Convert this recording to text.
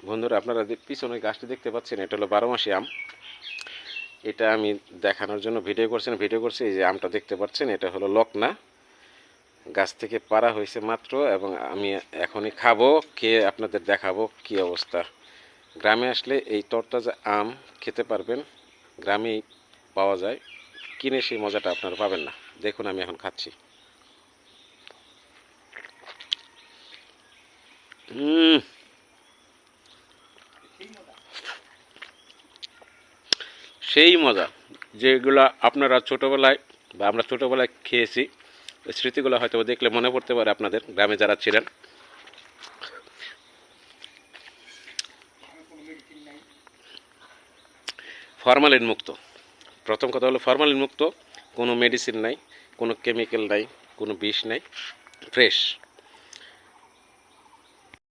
বন্ধুরা, আপনারা পিছনে গাছটি দেখতে পাচ্ছেন, এটা হলো 12 মাসি আম। এটা আমি দেখানোর জন্য ভিডিও করছি। এই যে আমটা দেখতে পাচ্ছেন, এটা হলো লকনা, গাছ থেকে পাড়া হয়েছে মাত্র, এবং আমি এখনই খাবো, খেয়ে আপনাদের দেখাবো কি অবস্থা। গ্রামে আসলে এই তরতাজা আম খেতে পারবেন, গ্রামেই পাওয়া যায়, কিনে সেই মজাটা আপনারা পাবেন না। দেখুন আমি এখন খাচ্ছি। সেই মজা যেগুলা আপনারা ছোটোবেলায় বা আমরা ছোটোবেলায় খেয়েছি, ওই স্মৃতিগুলো হয়তো দেখলে মনে পড়তে পারে আপনাদের, গ্রামে যারা ছিলেন। ফরমালিন মুক্ত, প্রথম কথা হলো ফরমালিন মুক্ত, কোনো মেডিসিন নাই, কোনো কেমিক্যাল নাই, কোনো বিষ নাই, ফ্রেশ।